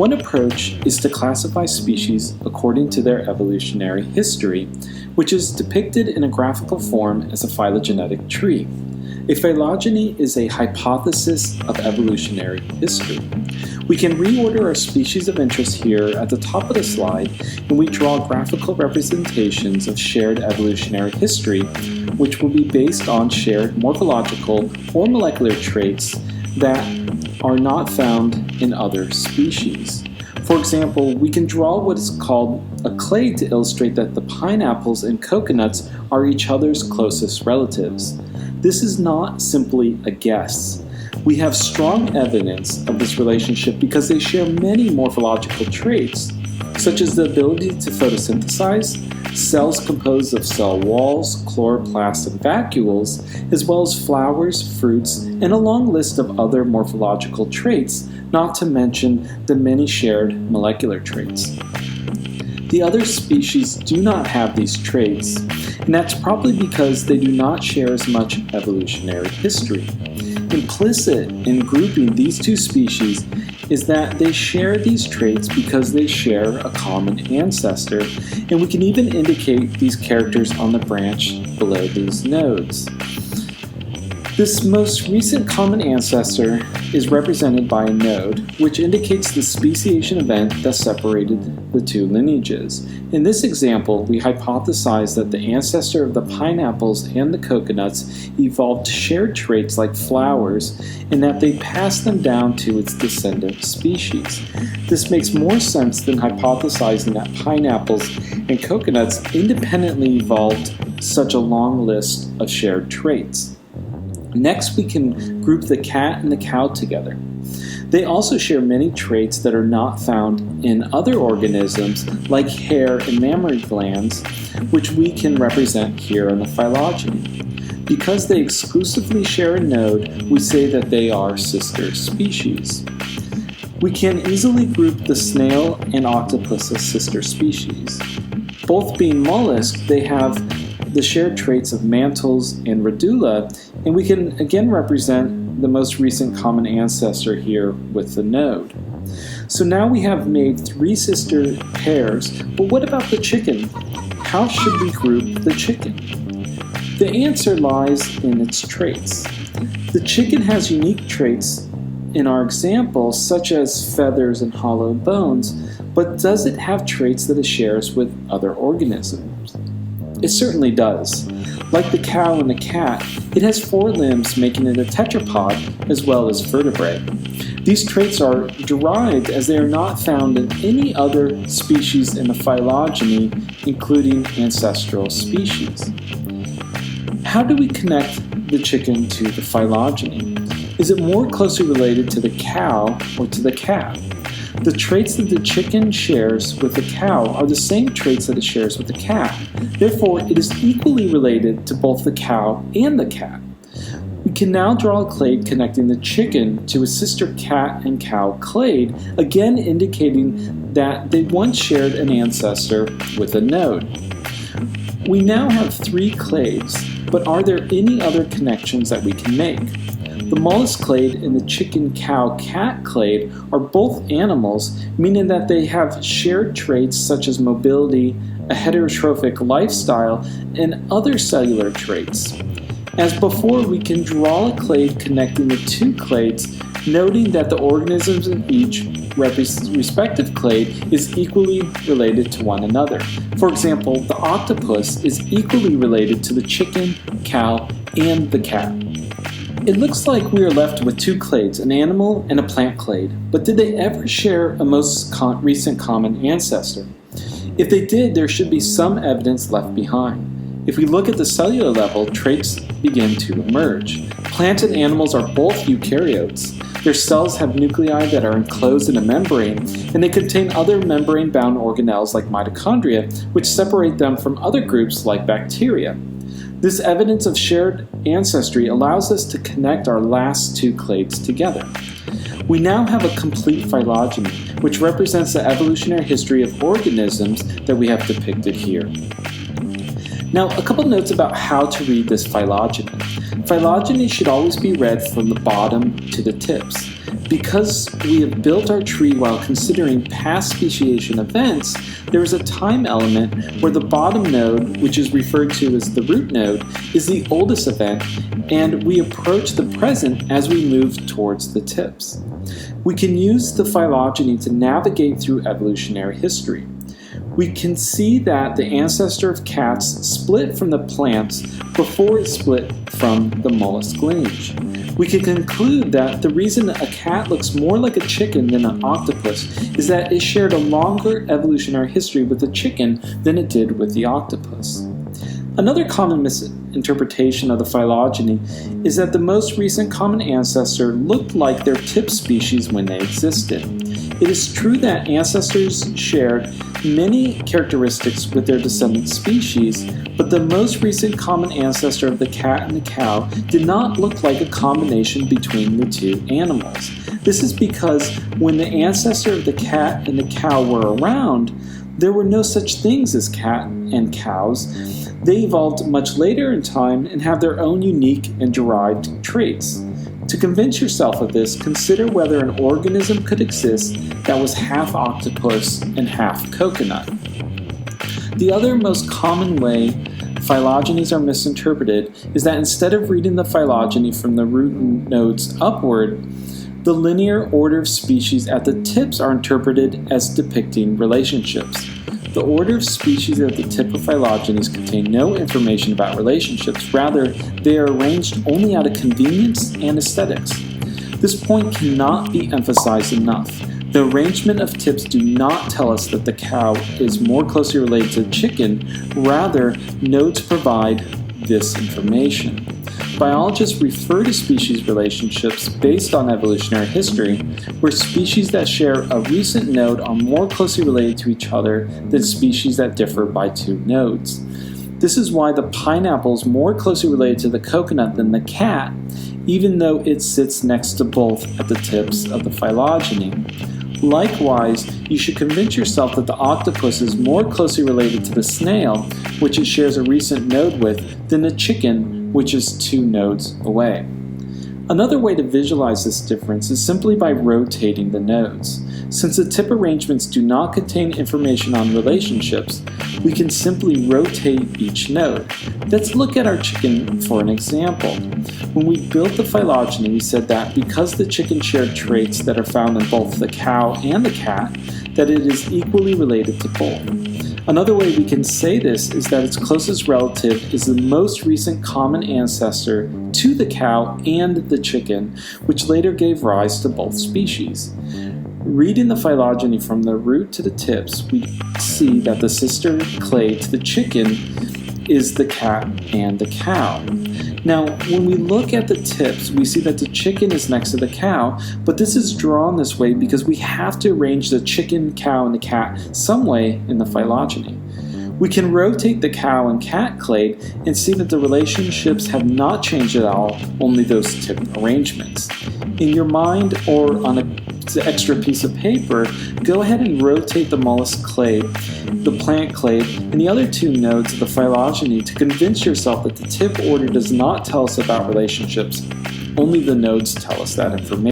One approach is to classify species according to their evolutionary history, which is depicted in a graphical form as a phylogenetic tree. A phylogeny is a hypothesis of evolutionary history. We can reorder our species of interest here at the top of the slide, and we draw graphical representations of shared evolutionary history, which will be based on shared morphological or molecular traits that are not found in other species. For example, we can draw what is called a clade to illustrate that the pineapples and coconuts are each other's closest relatives. This is not simply a guess. We have strong evidence of this relationship because they share many morphological traits, such as the ability to photosynthesize, cells composed of cell walls, chloroplasts, and vacuoles, as well as flowers, fruits, and a long list of other morphological traits, not to mention the many shared molecular traits. The other species do not have these traits, and that's probably because they do not share as much evolutionary history. Implicit in grouping these two species is that they share these traits because they share a common ancestor, and we can even indicate these characters on the branch below these nodes. This most recent common ancestor is represented by a node, which indicates the speciation event that separated the two lineages. In this example, we hypothesize that the ancestor of the pineapples and the coconuts evolved shared traits like flowers, and that they passed them down to its descendant species. This makes more sense than hypothesizing that pineapples and coconuts independently evolved such a long list of shared traits. Next, we can group the cat and the cow together. They also share many traits that are not found in other organisms, like hair and mammary glands, which we can represent here in the phylogeny. Because they exclusively share a node, we say that they are sister species. We can easily group the snail and octopus as sister species. Both being mollusks, they have the shared traits of mantles and radula, and we can again represent the most recent common ancestor here with the node. So now we have made three sister pairs, but what about the chicken? How should we group the chicken? The answer lies in its traits. The chicken has unique traits in our example, such as feathers and hollow bones, but does it have traits that it shares with other organisms? It certainly does. Like the cow and the cat, it has four limbs, making it a tetrapod as well as vertebrate. These traits are derived as they are not found in any other species in the phylogeny, including ancestral species. How do we connect the chicken to the phylogeny? Is it more closely related to the cow or to the cat? The traits that the chicken shares with the cow are the same traits that it shares with the cat. Therefore, it is equally related to both the cow and the cat. We can now draw a clade connecting the chicken to a sister cat and cow clade, again indicating that they once shared an ancestor with a node. We now have three clades, but are there any other connections that we can make? The mollusk clade and the chicken-cow-cat clade are both animals, meaning that they have shared traits such as mobility, a heterotrophic lifestyle, and other cellular traits. As before, we can draw a clade connecting the two clades, noting that the organisms in each respective clade is equally related to one another. For example, the octopus is equally related to the chicken, cow, and the cat. It looks like we are left with two clades, an animal and a plant clade, but did they ever share a most recent common ancestor? If they did, there should be some evidence left behind. If we look at the cellular level, traits begin to emerge. Plants and animals are both eukaryotes. Their cells have nuclei that are enclosed in a membrane, and they contain other membrane-bound organelles like mitochondria, which separate them from other groups like bacteria. This evidence of shared ancestry allows us to connect our last two clades together. We now have a complete phylogeny, which represents the evolutionary history of organisms that we have depicted here. Now, a couple notes about how to read this phylogeny. Phylogeny should always be read from the bottom to the tips. Because we have built our tree while considering past speciation events, there is a time element where the bottom node, which is referred to as the root node, is the oldest event, and we approach the present as we move towards the tips. We can use the phylogeny to navigate through evolutionary history. We can see that the ancestor of cats split from the plants before it split from the mollusk lineage. We can conclude that the reason a cat looks more like a chicken than an octopus is that it shared a longer evolutionary history with the chicken than it did with the octopus. Another common misinterpretation of the phylogeny is that the most recent common ancestor looked like their tip species when they existed. It is true that ancestors shared many characteristics with their descendant species, but the most recent common ancestor of the cat and the cow did not look like a combination between the two animals. This is because when the ancestor of the cat and the cow were around, there were no such things as cat and cows. They evolved much later in time and have their own unique and derived traits. To convince yourself of this, consider whether an organism could exist that was half octopus and half coconut. The other most common way phylogenies are misinterpreted is that instead of reading the phylogeny from the root nodes upward, the linear order of species at the tips are interpreted as depicting relationships. The order of species at the tip of phylogenies contain no information about relationships. Rather, they are arranged only out of convenience and aesthetics. This point cannot be emphasized enough. The arrangement of tips do not tell us that the cow is more closely related to the chicken. Rather, nodes provide this information. Biologists refer to species relationships based on evolutionary history, where species that share a recent node are more closely related to each other than species that differ by two nodes. This is why the pineapple is more closely related to the coconut than the cat, even though it sits next to both at the tips of the phylogeny. Likewise, you should convince yourself that the octopus is more closely related to the snail, which it shares a recent node with, than the chicken, which is two nodes away. Another way to visualize this difference is simply by rotating the nodes. Since the tip arrangements do not contain information on relationships, we can simply rotate each node. Let's look at our chicken for an example. When we built the phylogeny, we said that because the chicken shared traits that are found in both the cow and the cat, that it is equally related to both. Another way we can say this is that its closest relative is the most recent common ancestor to the cow and the chicken, which later gave rise to both species. Reading the phylogeny from the root to the tips, we see that the sister clade to the chicken is the cat and the cow. Now, when we look at the tips, we see that the chicken is next to the cow, but this is drawn this way because we have to arrange the chicken, cow, and the cat some way in the phylogeny. We can rotate the cow and cat clade and see that the relationships have not changed at all, only those tip arrangements. In your mind or on an extra piece of paper, go ahead and rotate the mollusk clade, the plant clade, and the other two nodes of the phylogeny to convince yourself that the tip order does not tell us about relationships, only the nodes tell us that information.